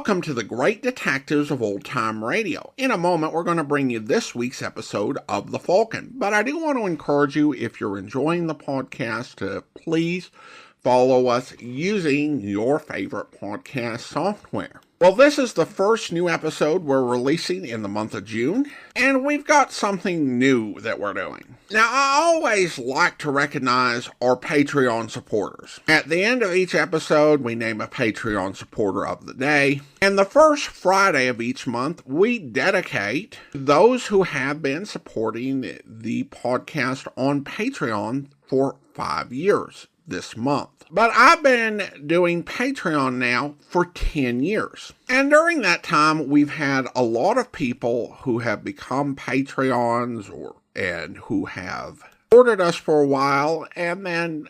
Welcome to the Great Detectives of Old Time Radio. In a moment, we're going to bring you this week's episode of The Falcon. But I do want to encourage you, if you're enjoying the podcast, to please follow us using your favorite podcast software. Well, this is the first new episode we're releasing in the month of June, and we've got something new that we're doing. Now, I always like to recognize our Patreon supporters. At the end of each episode, we name a Patreon supporter of the day, and the first Friday of each month, we dedicate those who have been supporting the podcast on Patreon for 5 years this month. But I've been doing Patreon now for 10 years. And during that time, we've had a lot of people who have become Patreons and who have supported us for a while, and then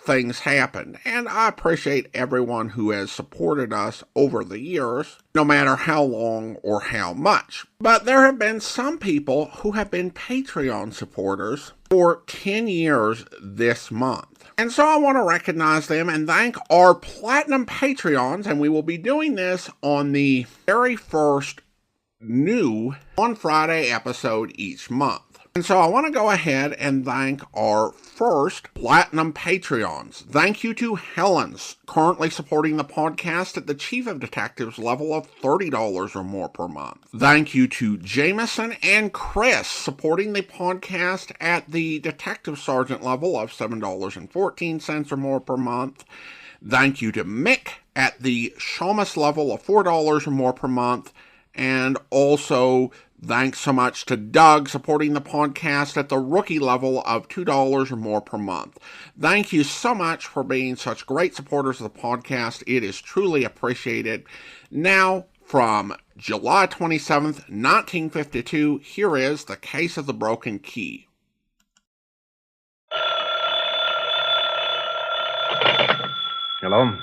things happened. And I appreciate everyone who has supported us over the years, no matter how long or how much. But there have been some people who have been Patreon supporters for 10 years this month. And so I want to recognize them and thank our Platinum Patreons, and we will be doing this on the very first new On Friday episode each month. And so I want to go ahead and thank our first Platinum Patreons. Thank you to Helen's, currently supporting the podcast at the Chief of Detectives level of $30 or more per month. Thank you to Jameson and Chris, supporting the podcast at the Detective Sergeant level of $7.14 or more per month. Thank you to Mick at the Shamus level of $4 or more per month. And also, thanks so much to Doug, supporting the podcast at the rookie level of $2 or more per month. Thank you so much for being such great supporters of the podcast. It is truly appreciated. Now, from July 27th, 1952, here is The Case of the Broken Key. Hello?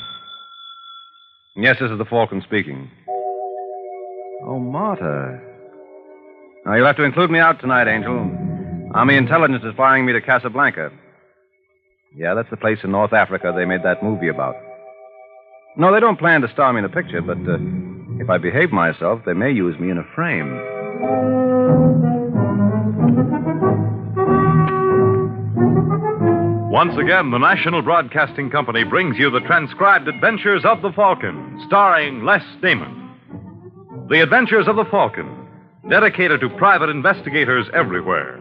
Yes, this is the Falcon speaking. Oh, Marta. Now, you'll have to include me out tonight, Angel. Army Intelligence is flying me to Casablanca. Yeah, that's the place in North Africa they made that movie about. No, they don't plan to star me in a picture, but if I behave myself, they may use me in a frame. Once again, the National Broadcasting Company brings you the transcribed adventures of the Falcon, starring Les Damon. The Adventures of the Falcon, dedicated to private investigators everywhere.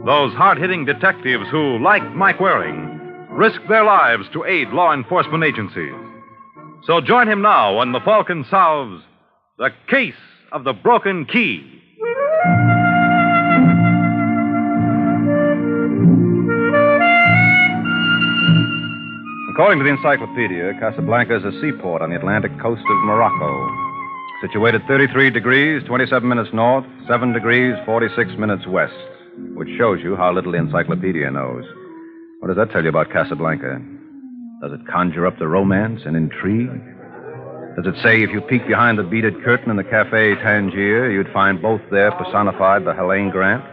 Those hard-hitting detectives who, like Mike Waring, risk their lives to aid law enforcement agencies. So join him now when the Falcon solves The Case of the Broken Key. According to the encyclopedia, Casablanca is a seaport on the Atlantic coast of Morocco. Situated 33 degrees, 27 minutes north, 7 degrees, 46 minutes west, which shows you how little the encyclopedia knows. What does that tell you about Casablanca? Does it conjure up the romance and intrigue? Does it say if you peek behind the beaded curtain in the Café Tangier, you'd find both there personified by Helene Grant?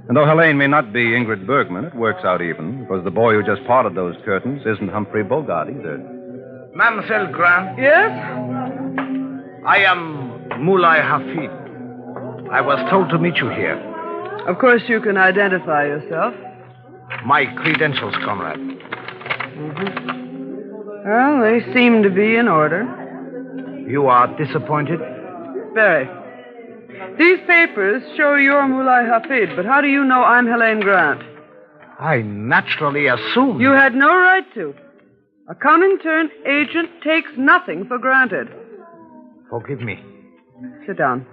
And though Helene may not be Ingrid Bergman, it works out even, because the boy who just parted those curtains isn't Humphrey Bogart either. Mademoiselle Grant? Yes? I am Mulai Hafid. I was told to meet you here. Of course you can identify yourself. My credentials, comrade. Well, they seem to be in order. You are disappointed? Very. These papers show you're Mulai Hafid, but how do you know I'm Helene Grant? I naturally assumed. You had no right to. A Comintern agent takes nothing for granted. Forgive me. Sit down.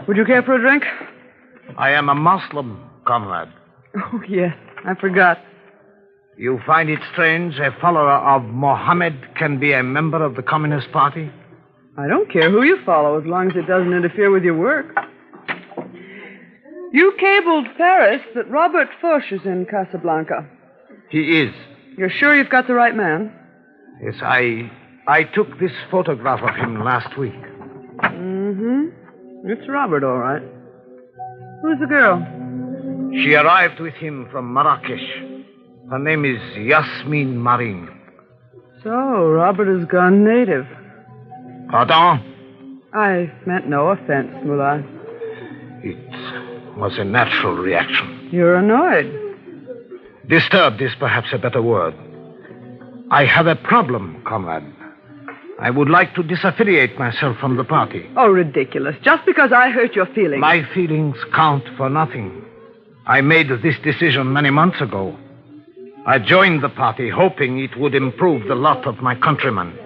Would you care for a drink? I am a Muslim, comrade. Oh, yes. I forgot. You find it strange a follower of Mohammed can be a member of the Communist Party? I don't care who you follow, as long as it doesn't interfere with your work. You cabled Paris that Robert Foch is in Casablanca. He is. You're sure you've got the right man? Yes, I took this photograph of him last week. Mm-hmm. It's Robert, all right. Who's the girl? She arrived with him from Marrakesh. Her name is Yasmin Marin. So, Robert has gone native. Pardon? I meant no offense, Mullah. It was a natural reaction. You're annoyed. Disturbed is perhaps a better word. I have a problem, comrade. I would like to disaffiliate myself from the party. Oh, ridiculous. Just because I hurt your feelings. My feelings count for nothing. I made this decision many months ago. I joined the party hoping it would improve the lot of my countrymen.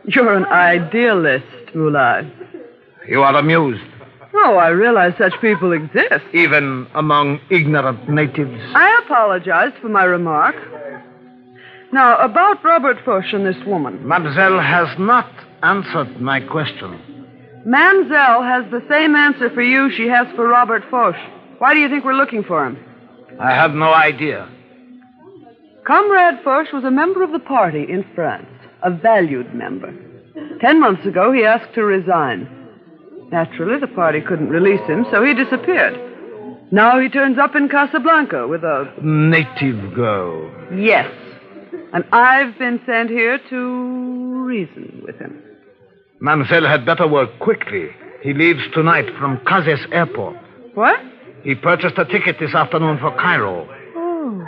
You're an idealist, Mullah. You are amused. Oh, I realize such people exist. Even among ignorant natives. I apologized for my remark. Now, about Robert Foch and this woman. Mademoiselle has not answered my question. Mamselle has the same answer for you she has for Robert Foch. Why do you think we're looking for him? I have no idea. Comrade Foch was a member of the party in France, a valued member. 10 months ago, he asked to resign. Naturally, the party couldn't release him, so he disappeared. Now he turns up in Casablanca with a... native girl. Yes. And I've been sent here to reason with him. Mademoiselle had better work quickly. He leaves tonight from Kazes Airport. What? He purchased a ticket this afternoon for Cairo. Oh.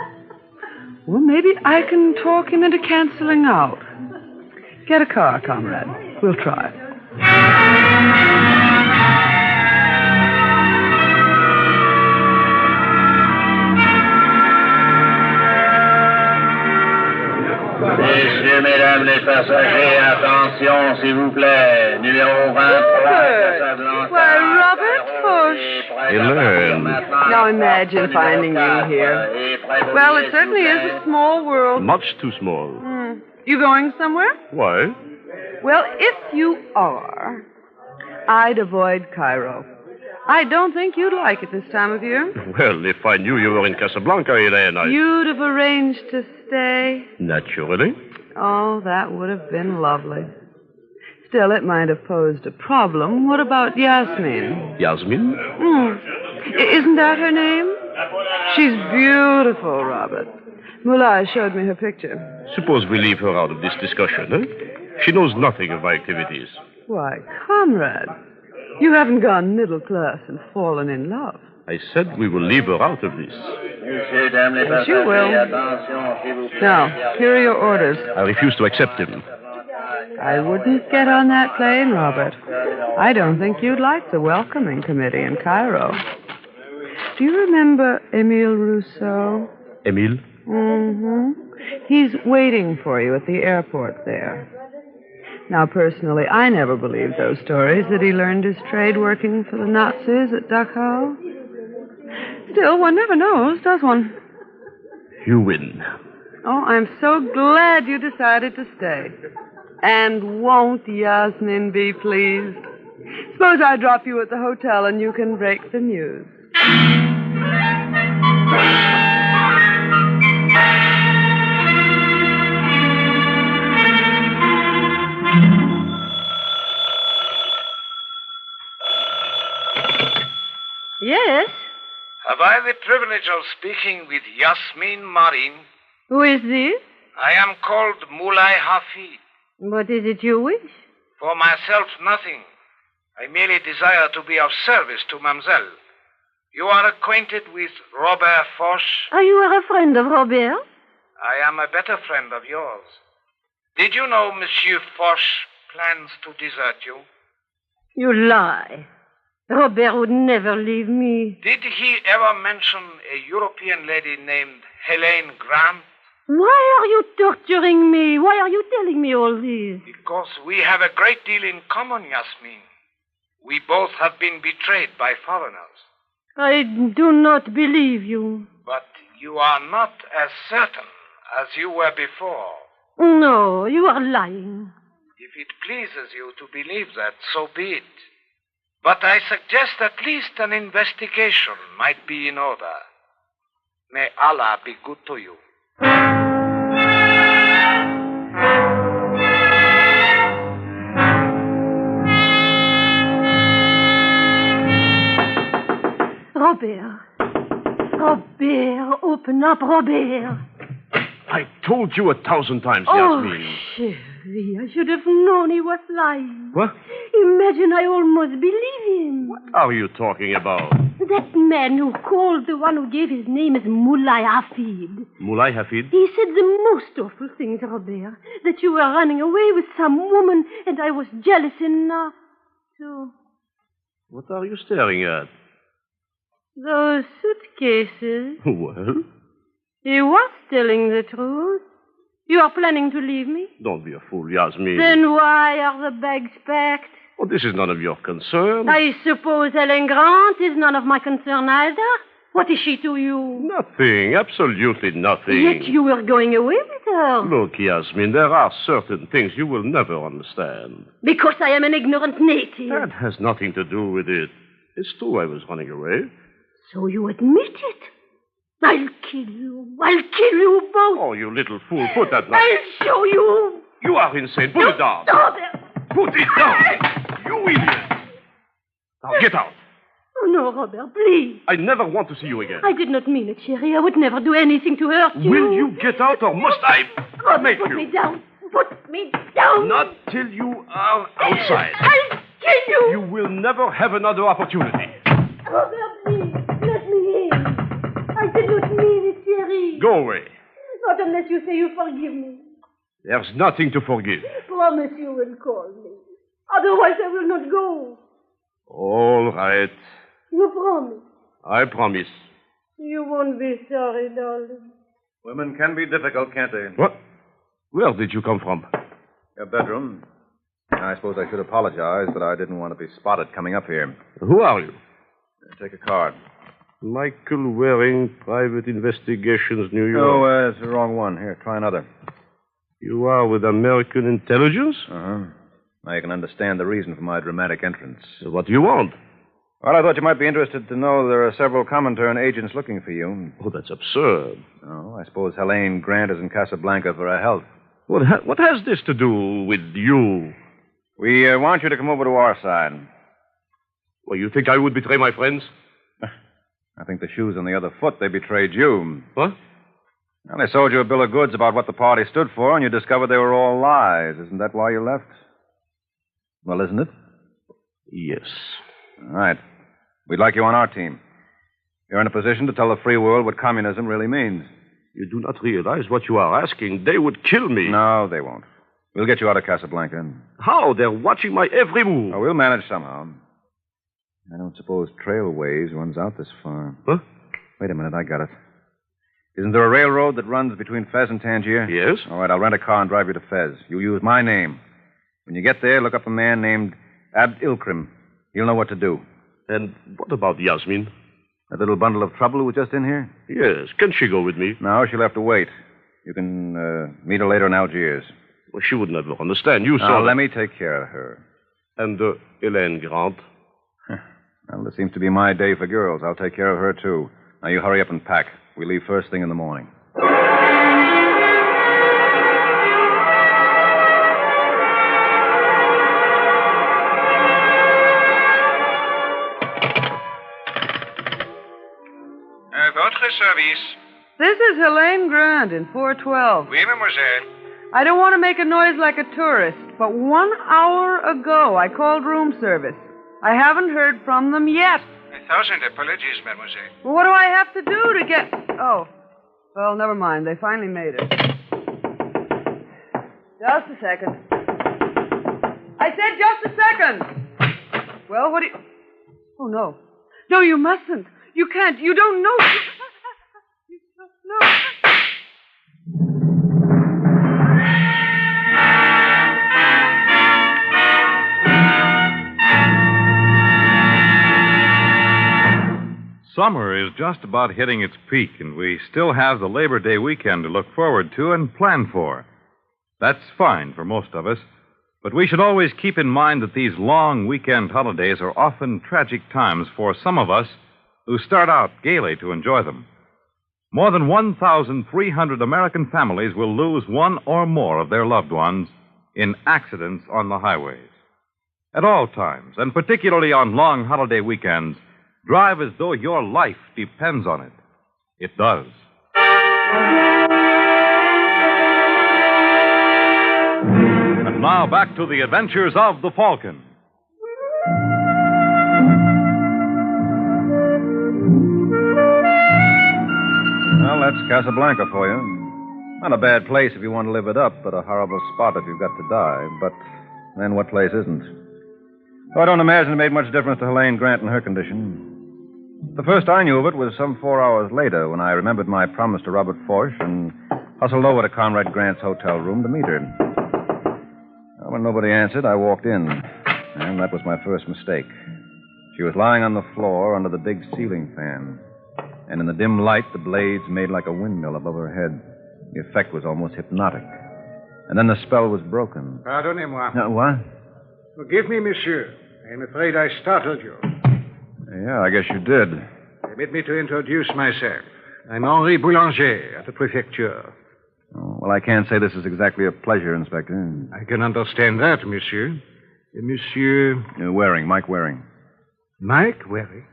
Well, maybe I can talk him into canceling out. Get a car, comrade. We'll try. Messieurs, mesdames les passagers, attention, s'il vous plaît. Numéro 23, Casablanca. Why, Robert Foch. Hélène. Now imagine finding you here. Well, it certainly is a small world. Much too small. You going somewhere? Why? Well, if you are, I'd avoid Cairo. I don't think you'd like it this time of year. Well, if I knew you were in Casablanca, Hélène, You'd have arranged to stay. Naturally. Oh, that would have been lovely. Still, it might have posed a problem. What about Yasmin? Yasmin? Isn't that her name? She's beautiful, Robert. Mullah showed me her picture. Suppose we leave her out of this discussion, eh? She knows nothing of my activities. Why, comrade, you haven't gone middle class and fallen in love. I said we will leave her out of this. Yes, you will. Now, here are your orders. I refuse to accept them. I wouldn't get on that plane, Robert. I don't think you'd like the welcoming committee in Cairo. Do you remember Émile Rousseau? Émile? Mm-hmm. He's waiting for you at the airport there. Now, personally, I never believed those stories that he learned his trade working for the Nazis at Dachau. Still, one never knows, does one? You win. Oh, I'm so glad you decided to stay. And won't Yasmin be pleased? Suppose I drop you at the hotel and you can break the news. Yes? Have I the privilege of speaking with Yasmin Marin? Who is this? I am called Mulai Hafid. What is it you wish? For myself, nothing. I merely desire to be of service to Mademoiselle. You are acquainted with Robert Foch? Oh, you are a friend of Robert? I am a better friend of yours. Did you know Monsieur Foch plans to desert you? You lie. Robert would never leave me. Did he ever mention a European lady named Helene Grant? Why are you torturing me? Why are you telling me all this? Because we have a great deal in common, Yasmin. We both have been betrayed by foreigners. I do not believe you. But you are not as certain as you were before. No, you are lying. If it pleases you to believe that, so be it. But I suggest at least an investigation might be in order. May Allah be good to you. Robert. Robert, open up, Robert. I told you 1,000 times, Oh, Yasmin. chérie. Thierry, I should have known he was lying. What? Imagine I almost believe him. What are you talking about? That man who called the one who gave his name as Moulay Hafid. Moulay Hafid? He said the most awful things, Robert. That you were running away with some woman, and I was jealous enough to... What are you staring at? Those suitcases. Well? He was telling the truth. You are planning to leave me? Don't be a fool, Yasmin. Then why are the bags packed? Oh, this is none of your concern. I suppose Helen Grant is none of my concern either. What is she to you? Nothing. Absolutely nothing. Yet you were going away with her. Look, Yasmin, there are certain things you will never understand. Because I am an ignorant native. That has nothing to do with it. It's true I was running away. So you admit it? I'll kill you. I'll kill you both. Oh, you little fool. Put that knife. I'll show you. You are insane. Put it down. Robert. Put it down. You idiot. Now, get out. Oh, no, Robert, please. I never want to see you again. I did not mean it, Sherry. I would never do anything to hurt you. Will you get out or must I Robert, make put you? me down. Put me down. Not till you are outside. I'll kill you. You will never have another opportunity. Robert, please, let me in. I did not mean it, Sherry. Go away. Not unless you say you forgive me. There's nothing to forgive. Promise you will call me. Otherwise, I will not go. All right. You promise. I promise. You won't be sorry, darling. Women can be difficult, can't they? What? Where did you come from? Your bedroom. I suppose I should apologize, but I didn't want to be spotted coming up here. Who are you? Take a card. Michael Waring, Private Investigations, New York. Oh, it's the wrong one. Here, try another. You are with American Intelligence? Uh-huh. Now you can understand the reason for my dramatic entrance. What do you want? Well, I thought you might be interested to know there are several Comintern agents looking for you. Oh, that's absurd. Oh, I suppose Helene Grant is in Casablanca for her health. What has this to do with you? We want you to come over to our side. Well, you think I would betray my friends? I think the shoe's on the other foot. They betrayed you. What? Well, they sold you a bill of goods about what the party stood for, and you discovered they were all lies. Isn't that why you left? Well, isn't it? Yes. All right. We'd like you on our team. You're in a position to tell the free world what communism really means. You do not realize what you are asking. They would kill me. No, they won't. We'll get you out of Casablanca. How? They're watching my every move. Oh, we'll manage somehow. I don't suppose Trailways runs out this far. Huh? Wait a minute, I got it. Isn't there a railroad that runs between Fez and Tangier? Yes. All right, I'll rent a car and drive you to Fez. You use my name. When you get there, look up a man named Abd Ilkrim. He'll know what to do. And what about Yasmin? That little bundle of trouble who was just in here? Yes. Can she go with me? No, she'll have to wait. You can meet her later in Algiers. Well, she would never understand. You saw... Now, let me take care of her. And Helene Grant? Well, this seems to be my day for girls. I'll take care of her, too. Now, you hurry up and pack. We leave first thing in the morning. Votre service. This is Helene Grant in 412. Oui, mademoiselle. I don't want to make a noise like a tourist, but 1 hour ago I called room service. I haven't heard from them yet. 1,000 apologies, mademoiselle. Well, what do I have to do to get... Oh. Well, never mind. They finally made it. Just a second. I said just a second. Well, what do you... Oh, no. No, you mustn't. You can't. You don't know. You must know. Summer is just about hitting its peak, and we still have the Labor Day weekend to look forward to and plan for. That's fine for most of us, but we should always keep in mind that these long weekend holidays are often tragic times for some of us who start out gaily to enjoy them. More than 1,300 American families will lose one or more of their loved ones in accidents on the highways. At all times, and particularly on long holiday weekends, drive as though your life depends on it. It does. Now back to the adventures of the Falcon. Well, that's Casablanca for you. Not a bad place if you want to live it up, but a horrible spot if you've got to die. But then what place isn't? Oh, I don't imagine it made much difference to Helene Grant and her condition. The first I knew of it was some 4 hours later when I remembered my promise to Robert Forsch and hustled over to Conrad Grant's hotel room to meet her. Well, when nobody answered, I walked in, and that was my first mistake. She was lying on the floor under the big ceiling fan, and in the dim light, the blades made like a windmill above her head. The effect was almost hypnotic. And then the spell was broken. Pardonnez-moi. What? Forgive me, monsieur. I am afraid I startled you. Yeah, I guess you did. Permit me to introduce myself. I'm Henri Boulanger at the prefecture. Oh, well, I can't say this is exactly a pleasure, Inspector. I can understand that, monsieur. Monsieur... Waring, Mike Waring. Mike Waring?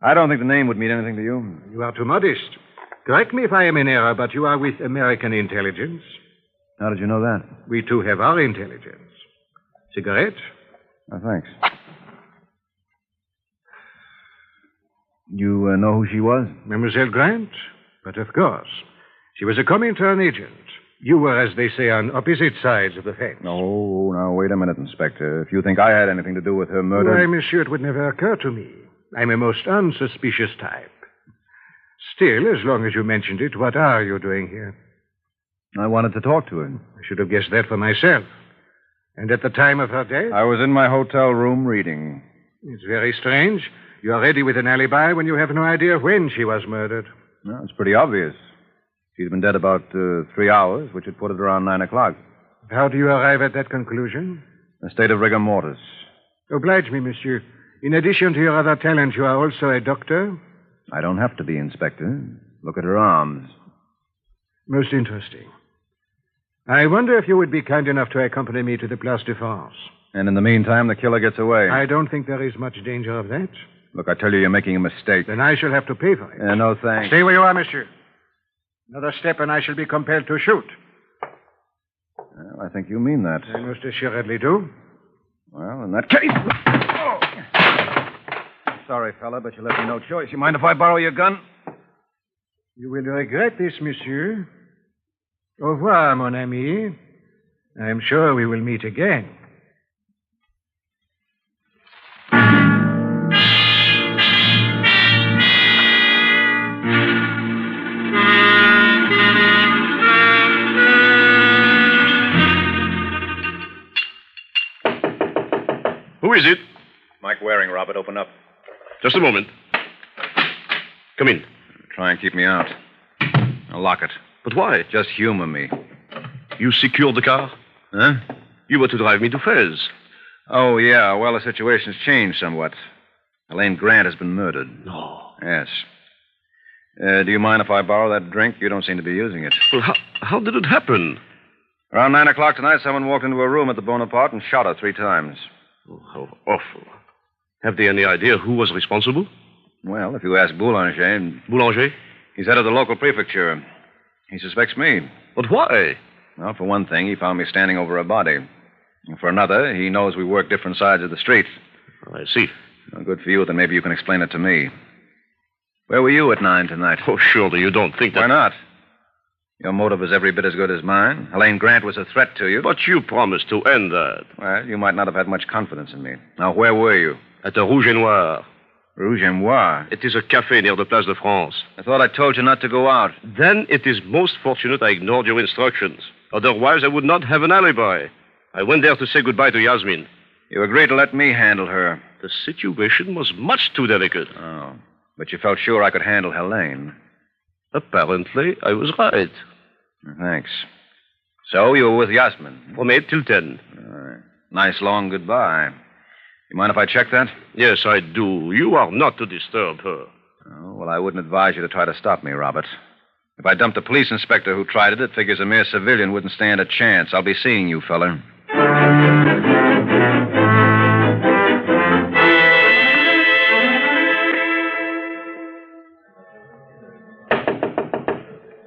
I don't think the name would mean anything to you. You are too modest. Correct me if I am in error, but you are with American intelligence. How did you know that? We too have our intelligence. Cigarette? Oh, thanks. You know who she was? Mademoiselle Grant? But of course. She was a Comintern agent. You were, as they say, on opposite sides of the fence. Oh, now, wait a minute, Inspector. If you think I had anything to do with her murder... Why, monsieur, it would never occur to me. I'm a most unsuspicious type. Still, as long as you mentioned it, what are you doing here? I wanted to talk to her. I should have guessed that for myself. And at the time of her death? I was in my hotel room reading. It's very strange. You are ready with an alibi when you have no idea when she was murdered. No, it's pretty obvious. She's been dead about 3 hours, which would put it around 9 o'clock. How do you arrive at that conclusion? A state of rigor mortis. Oblige me, monsieur. In addition to your other talents, you are also a doctor? I don't have to be, Inspector. Look at her arms. Most interesting. I wonder if you would be kind enough to accompany me to the Place de France. And in the meantime, the killer gets away. I don't think there is much danger of that. Look, I tell you, you're making a mistake. Then I shall have to pay for it. No, thanks. Stay where you are, monsieur. Another step and I shall be compelled to shoot. Well, I think you mean that. I most assuredly do. Well, in that case... Oh. Sorry, fella, but you left me no choice. You mind if I borrow your gun? You will regret this, monsieur. Au revoir, mon ami. I am sure we will meet again. Who is it? Mike Waring, Robert. Open up. Just a moment. Come in. Try and keep me out. I'll lock it. But why? Just humor me. You secured the car? Huh? You were to drive me to Fez. Oh, yeah. Well, the situation's changed somewhat. Helene Grant has been murdered. No. Yes. Do you mind if I borrow that drink? You don't seem to be using it. Well, how did it happen? Around 9 o'clock tonight, someone walked into a room at the Bonaparte and shot her 3 times. Oh, how awful. Have they any idea who was responsible? Well, if you ask Boulanger... Boulanger? He's head of the local prefecture. He suspects me. But why? Well, for one thing, he found me standing over a body. And for another, he knows we work different sides of the street. I see. Well, good for you, then maybe you can explain it to me. Where were you at 9 tonight? Oh, surely you don't think that... Why not? Your motive is every bit as good as mine. Helene Grant was a threat to you. But you promised to end that. Well, you might not have had much confidence in me. Now, where were you? At the Rouge et Noir. Rouge et Noir? It is a café near the Place de France. I thought I told you not to go out. Then it is most fortunate I ignored your instructions. Otherwise, I would not have an alibi. I went there to say goodbye to Yasmin. You agreed to let me handle her. The situation was much too delicate. Oh, but you felt sure I could handle Helene. Apparently, I was right. Thanks. So, you were with Yasmin? From 8 till 10. All right. Nice long goodbye. You mind if I check that? Yes, I do. You are not to disturb her. Oh, well, I wouldn't advise you to try to stop me, Robert. If I dumped a police inspector who tried it, it figures a mere civilian wouldn't stand a chance. I'll be seeing you, fella.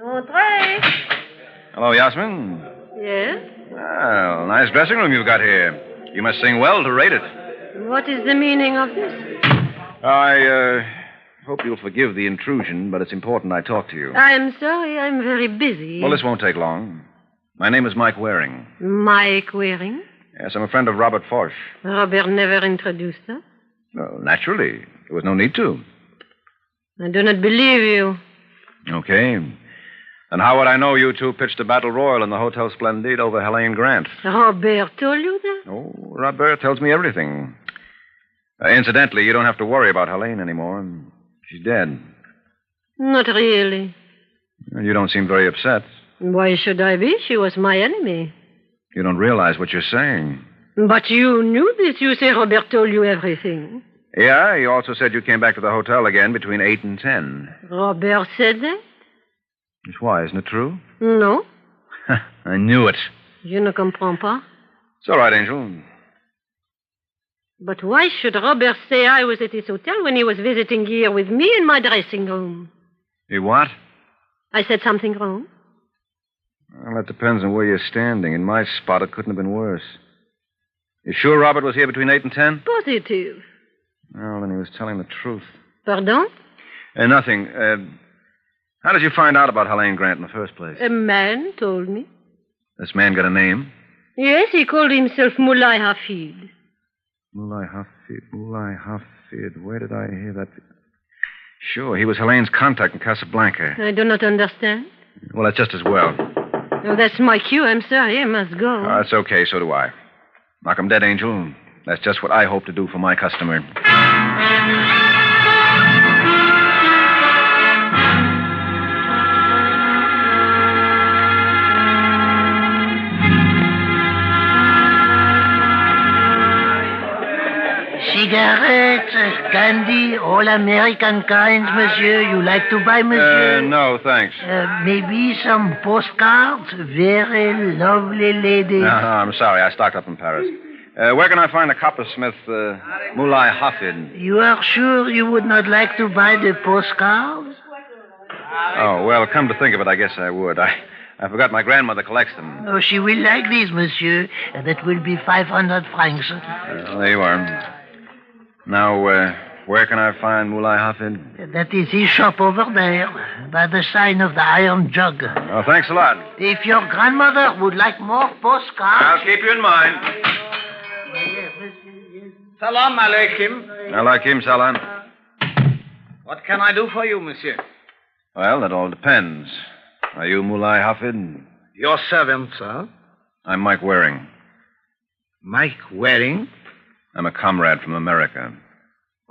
Entrez. Hello, Yasmin. Yes? Well, nice dressing room you've got here. You must sing well to rate it. What is the meaning of this? I hope you'll forgive the intrusion, but it's important I talk to you. I'm sorry, I'm very busy. Well, this won't take long. My name is Mike Waring. Mike Waring? Yes, I'm a friend of Robert Foch. Robert never introduced us. Well, naturally. There was no need to. I do not believe you. Okay. And how would I know you two pitched a battle royal in the Hotel Splendide over Helene Grant? Robert told you that? Oh, Robert tells me everything. Incidentally, you don't have to worry about Helene anymore. She's dead. Not really. You don't seem very upset. Why should I be? She was my enemy. You don't realize what you're saying. But you knew this. You say Robert told you everything. Yeah, he also said you came back to the hotel again between 8 and 10. Robert said that? Why, isn't it true? No. I knew it. Je ne comprends pas. It's all right, Angel. But why should Robert say I was at his hotel when he was visiting here with me in my dressing room? You what? I said something wrong. Well, that depends on where you're standing. In my spot, it couldn't have been worse. You sure Robert was here between 8 and 10? Positive. Well, then he was telling the truth. Pardon? Nothing. How did you find out about Helene Grant in the first place? A man told me. This man got a name? Yes, he called himself Moulay Hafid. Moulay Hafid. Where did I hear that? Sure, he was Helene's contact in Casablanca. I do not understand. Well, that's just as well. Oh, that's my cue. I'm sorry. I must go. That's okay. So do I. Knock 'em dead, Angel. That's just what I hope to do for my customer. Cigarettes, candy, all American kinds, monsieur. You like to buy, monsieur? No, thanks. Maybe some postcards? Very lovely lady. No, I'm sorry. I stocked up in Paris. Where can I find the coppersmith, Moulay Hafid? You are sure you would not like to buy the postcards? Oh, well, come to think of it, I guess I would. I forgot my grandmother collects them. Oh, she will like these, monsieur. That will be 500 francs. There you are. Now, where can I find Moulay Hafid? That is his shop over there, by the sign of the Iron Jug. Oh, thanks a lot. If your grandmother would like more postcards... I'll keep you in mind. Salam alaikum. Alaikum salam. What can I do for you, monsieur? Well, that all depends. Are you Moulay Hafid? Your servant, sir. I'm Mike Waring. Mike Waring? I'm a comrade from America.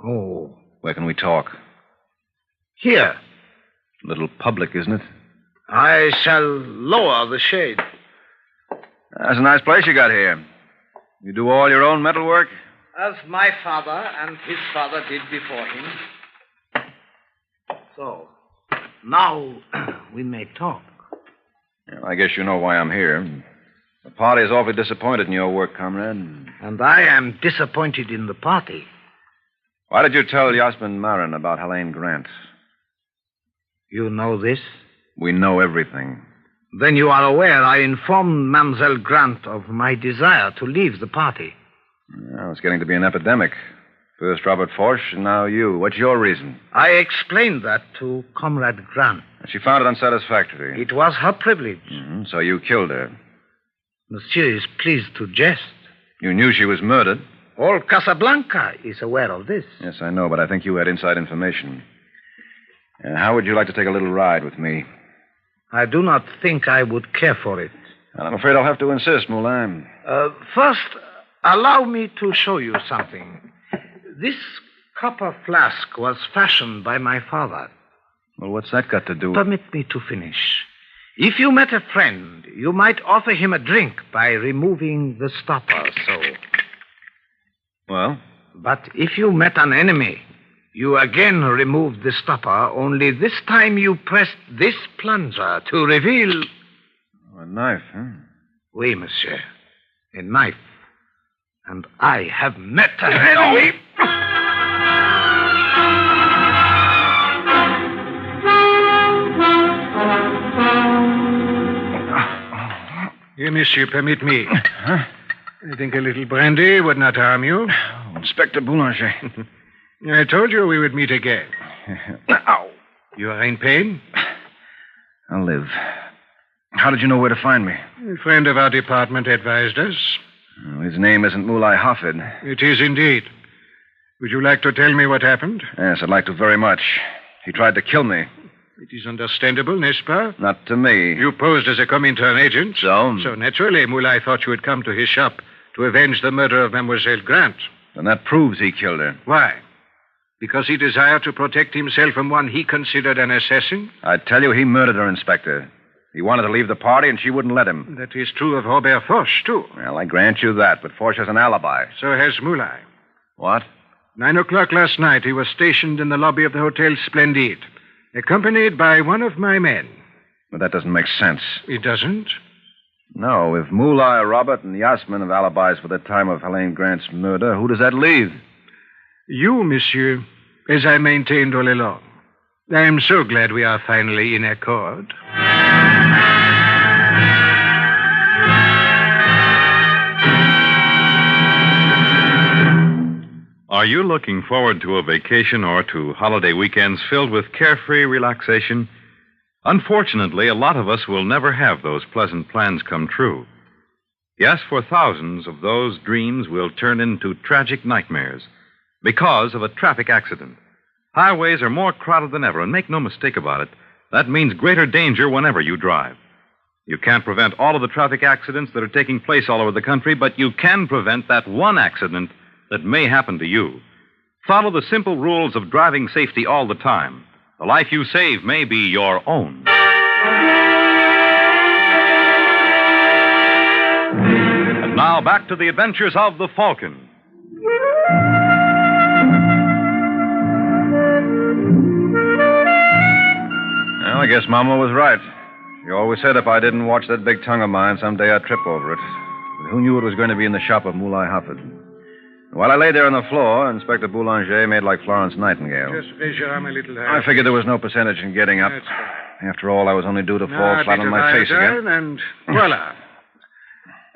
Oh. Where can we talk? Here. A little public, isn't it? I shall lower the shade. That's a nice place you got here. You do all your own metalwork? As my father and his father did before him. So, now we may talk. Well, I guess you know why I'm here. The party is awfully disappointed in your work, comrade. And I am disappointed in the party. Why did you tell Yasmin Marin about Helene Grant? You know this? We know everything. Then you are aware I informed Mademoiselle Grant of my desire to leave the party. Well, it's getting to be an epidemic. First Robert Foch, and now you. What's your reason? I explained that to Comrade Grant. She found it unsatisfactory. It was her privilege. So you killed her. Monsieur is pleased to jest. You knew she was murdered. All Casablanca is aware of this. Yes, I know, but I think you had inside information. How would you like to take a little ride with me? I do not think I would care for it. I'm afraid I'll have to insist, Moulin. First, allow me to show you something. This copper flask was fashioned by my father. Well, what's that got to do with... Permit me to finish. If you met a friend, you might offer him a drink by removing the stopper, so... Well? But if you met an enemy, you again removed the stopper, only this time you pressed this plunger to reveal... A knife, huh? Oui, monsieur. A knife. And I have met an enemy... Here, monsieur, permit me. Huh? I think a little brandy would not harm you. Oh, Inspector Boulanger. I told you we would meet again. Ow. You are in pain? I'll live. How did you know where to find me? A friend of our department advised us. Oh, his name isn't Mulai Hafid. It is indeed. Would you like to tell me what happened? Yes, I'd like to very much. He tried to kill me. It is understandable, n'est-ce pas? Not to me. You posed as a Comintern agent. So? So naturally, Mulai thought you had come to his shop to avenge the murder of Mademoiselle Grant. Then that proves he killed her. Why? Because he desired to protect himself from one he considered an assassin? I tell you, he murdered her, Inspector. He wanted to leave the party, and she wouldn't let him. That is true of Robert Foch, too. Well, I grant you that, but Foch has an alibi. So has Mulai. What? 9:00 last night, he was stationed in the lobby of the Hotel Splendide, accompanied by one of my men. But that doesn't make sense. It doesn't? No, if Mulai, Robert, and Yasmin have alibis for the time of Helene Grant's murder, who does that leave? You, monsieur, as I maintained all along. I am so glad we are finally in accord. Are you looking forward to a vacation or to holiday weekends filled with carefree relaxation? Unfortunately, a lot of us will never have those pleasant plans come true. Yes, for thousands of those dreams will turn into tragic nightmares because of a traffic accident. Highways are more crowded than ever, and make no mistake about it, that means greater danger whenever you drive. You can't prevent all of the traffic accidents that are taking place all over the country, but you can prevent that one accident that may happen to you. Follow the simple rules of driving safety all the time. The life you save may be your own. And now back to the adventures of the Falcon. Well, I guess Mama was right. She always said if I didn't watch that big tongue of mine, someday I'd trip over it. But who knew it was going to be in the shop of Mulai Hafid? While I lay there on the floor, Inspector Boulanger made like Florence Nightingale. Just raise your arm a little higher. I figured there was no percentage in getting up. After all, I was only due to fall flat on my face again. And voila.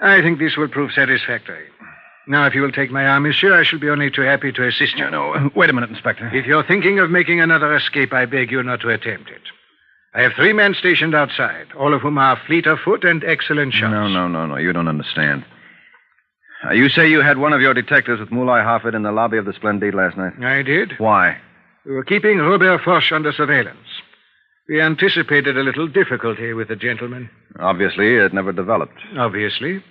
I think this will prove satisfactory. Now, if you will take my arm, monsieur, I shall be only too happy to assist you. No, wait a minute, Inspector. If you're thinking of making another escape, I beg you not to attempt it. I have 3 men stationed outside, all of whom are fleet of foot and excellent shots. No. You don't understand. You say you had one of your detectives with Mulai Hafid in the lobby of the Splendide last night? I did. Why? We were keeping Robert Foch under surveillance. We anticipated a little difficulty with the gentleman. Obviously, it never developed. Obviously.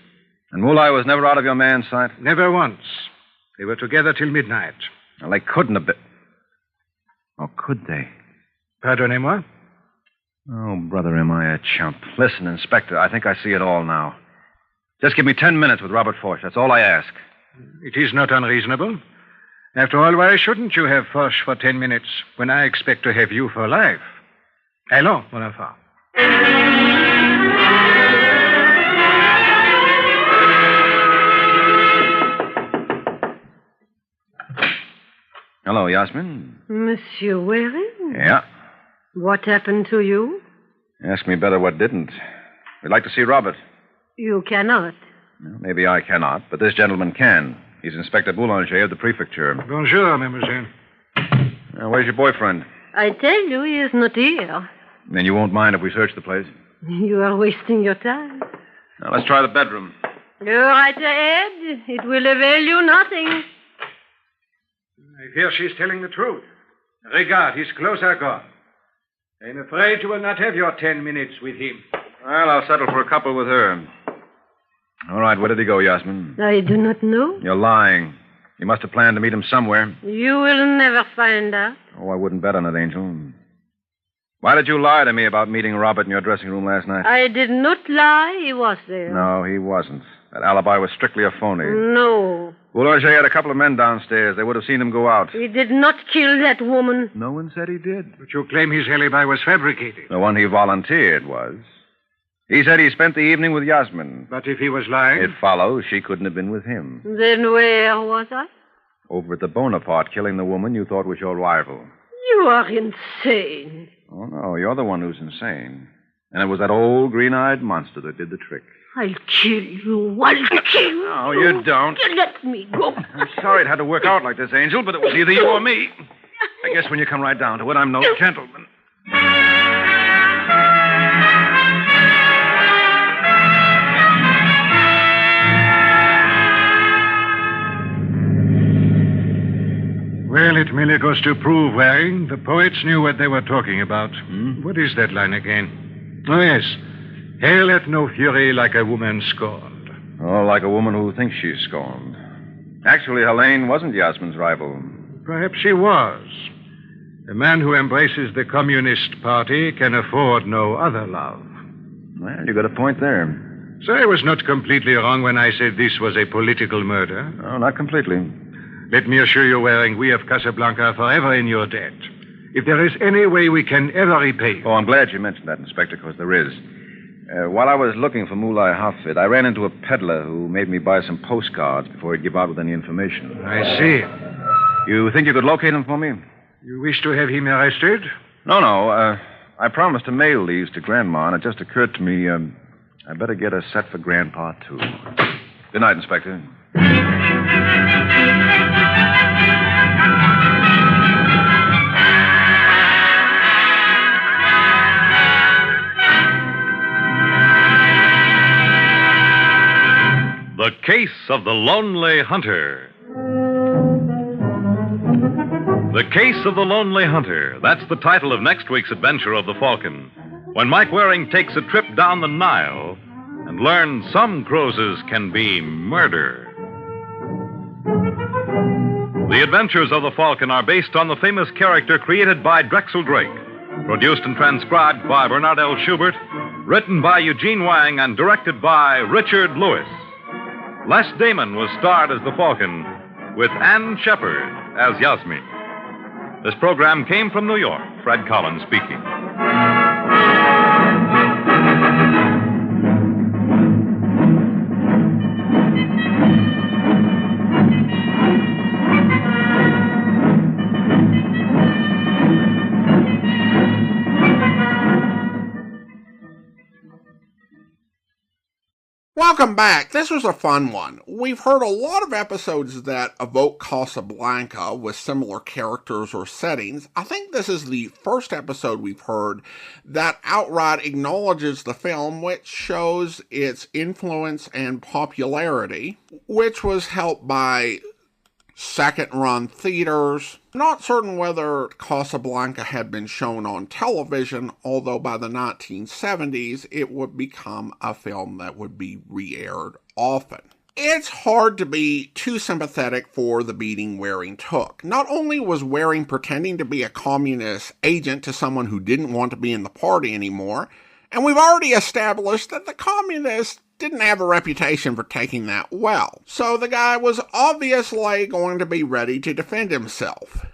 And Mulai was never out of your man's sight? Never once. They were together till midnight. Well, they couldn't have been. Oh, could they? Pardonnez-moi? Oh, brother, am I a chump. Listen, Inspector, I think I see it all now. Just give me 10 minutes with Robert Foch. That's all I ask. It is not unreasonable. After all, why shouldn't you have Foch for 10 minutes when I expect to have you for life? Allons, mon enfant. Hello, Yasmin. Monsieur Waring? Yeah. What happened to you? Ask me better what didn't. We'd like to see Robert. You cannot. Well, maybe I cannot, but this gentleman can. He's Inspector Boulanger of the prefecture. Bonjour, mademoiselle. Where's your boyfriend? I tell you, he is not here. Then you won't mind if we search the place? You are wasting your time. Now, let's try the bedroom. You're right ahead. It will avail you nothing. I fear she's telling the truth. Regard, his clothes are gone. I'm afraid you will not have your 10 minutes with him. Well, I'll settle for a couple with her. All right, where did he go, Yasmin? I do not know. You're lying. You must have planned to meet him somewhere. You will never find out. Oh, I wouldn't bet on it, Angel. Why did you lie to me about meeting Robert in your dressing room last night? I did not lie. He was there. No, he wasn't. That alibi was strictly a phony. No. Boulanger had a couple of men downstairs. They would have seen him go out. He did not kill that woman. No one said he did. But you claim his alibi was fabricated. The one he volunteered was. He said he spent the evening with Yasmin. But if he was lying? It follows she couldn't have been with him. Then where was I? Over at the Bonaparte, killing the woman you thought was your rival. You are insane. Oh, no, you're the one who's insane. And it was that old green-eyed monster that did the trick. I'll kill you. I'll kill you. No, you don't. Let me go. I'm sorry it had to work out like this, Angel, but it was either you or me. I guess when you come right down to it, I'm no gentleman. Well, it merely goes to prove, Waring, the poets knew what they were talking about. What is that line again? Oh, yes. Hell hath no fury like a woman scorned. Oh, like a woman who thinks she's scorned. Actually, Helene wasn't Yasmin's rival. Perhaps she was. A man who embraces the Communist Party can afford no other love. Well, you got a point there. So I was not completely wrong when I said this was a political murder. No, not completely. Let me assure you, Waring, we of Casablanca are forever in your debt. If there is any way we can ever repay you. Oh, I'm glad you mentioned that, Inspector, because there is. While I was looking for Mulai Hafid, I ran into a peddler who made me buy some postcards before he'd give out with any information. I see. You think you could locate him for me? You wish to have him arrested? No. I promised to mail these to Grandma, and it just occurred to me I better get a set for Grandpa, too. Good night, Inspector. The Case of the Lonely Hunter. The Case of the Lonely Hunter. That's the title of next week's adventure of the Falcon, when Mike Waring takes a trip down the Nile and learns some cruises can be murder. The adventures of the Falcon are based on the famous character created by Drexel Drake, produced and transcribed by Bernard L. Schubert, written by Eugene Wang, and directed by Richard Lewis. Les Damon was starred as the Falcon, with Ann Shepard as Yasmin. This program came from New York. Fred Collins speaking. Welcome back. This was a fun one. We've heard a lot of episodes that evoke Casablanca with similar characters or settings. I think this is the first episode we've heard that outright acknowledges the film, which shows its influence and popularity, which was helped by second-run theaters. Not certain whether Casablanca had been shown on television, although by the 1970s it would become a film that would be re-aired often. It's hard to be too sympathetic for the beating Waring took. Not only was Waring pretending to be a communist agent to someone who didn't want to be in the party anymore, and we've already established that the communists didn't have a reputation for taking that well. So the guy was obviously going to be ready to defend himself.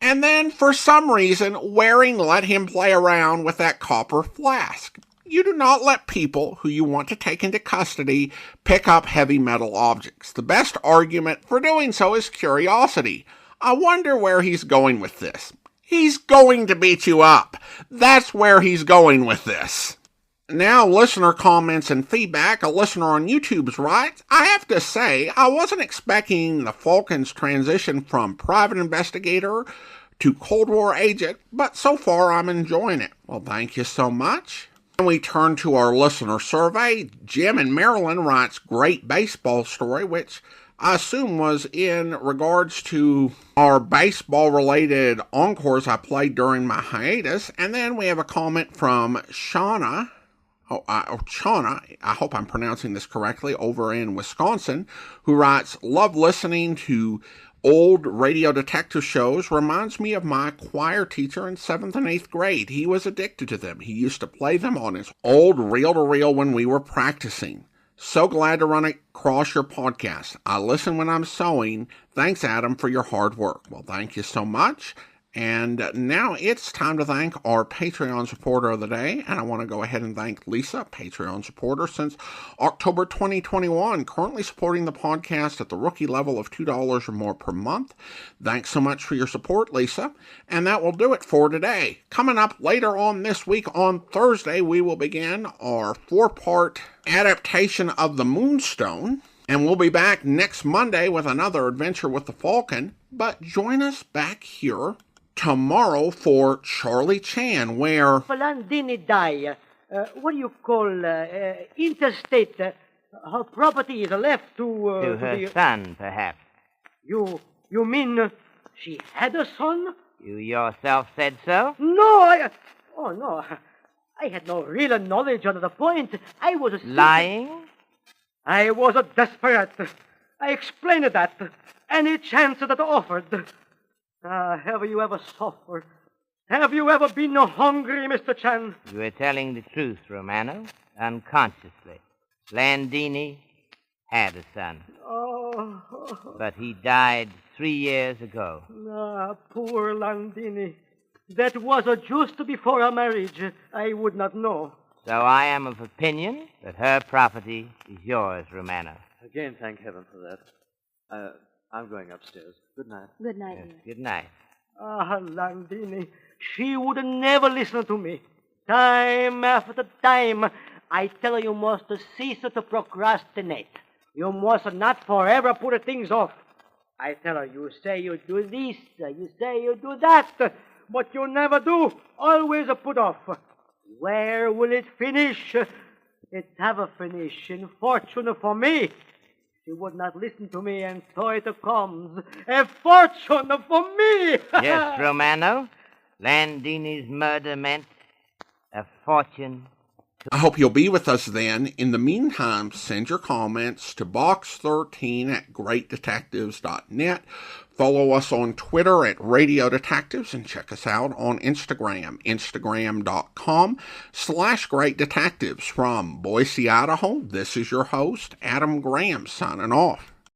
And then, for some reason, Waring let him play around with that copper flask. You do not let people who you want to take into custody pick up heavy metal objects. The best argument for doing so is curiosity. I wonder where he's going with this. He's going to beat you up. That's where he's going with this. Now, listener comments and feedback. A listener on YouTube's writes, I have to say, I wasn't expecting the Falcon's transition from private investigator to Cold War agent, but so far I'm enjoying it. Well, thank you so much. And we turn to our listener survey. Jim in Maryland writes, great baseball story, which I assume was in regards to our baseball-related encores I played during my hiatus. And then we have a comment from Shauna, I hope I'm pronouncing this correctly, over in Wisconsin, who writes, love listening to old radio detective shows. Reminds me of my choir teacher in 7th and 8th grade. He was addicted to them. He used to play them on his old reel-to-reel when we were practicing. So glad to run across your podcast. I listen when I'm sewing. Thanks, Adam, for your hard work. Well, thank you so much. And now it's time to thank our Patreon supporter of the day, and I want to go ahead and thank Lisa, Patreon supporter since October 2021, currently supporting the podcast at the rookie level of $2 or more per month. Thanks so much for your support, Lisa, and that will do it for today. Coming up later on this week on Thursday, we will begin our 4-part adaptation of The Moonstone, and we'll be back next Monday with another adventure with the Falcon, but join us back here tomorrow for Charlie Chan, where Landini die. What do you call interstate? Her property is left to her son, perhaps. You mean she had a son? You yourself said so? No, no. I had no real knowledge on the point. I was lying. I was a desperate. I explained that. Any chance that offered. Have you ever suffered? Have you ever been hungry, Mr. Chan? You are telling the truth, Romano, unconsciously. Landini had a son. Oh. But he died 3 years ago. Poor Landini. That was just before our marriage. I would not know. So I am of opinion that her property is yours, Romano. Again, thank heaven for that. I'm going upstairs. Good night. Good night. Yes, good night. Landini. She would never listen to me. Time after time, I tell her you must cease to procrastinate. You must not forever put things off. I tell her, you say you do this, you say you do that, but you never do. Always put off. Where will it finish? It have a finish in fortune for me. She would not listen to me, and so it comes. A fortune for me! Yes, Romano. Landini's murder meant a fortune. I hope you'll be with us then. In the meantime, send your comments to box13@greatdetectives.net. Follow us on Twitter at Radio Detectives and check us out on Instagram, instagram.com/Great Detectives. From Boise, Idaho, this is your host, Adam Graham, signing off.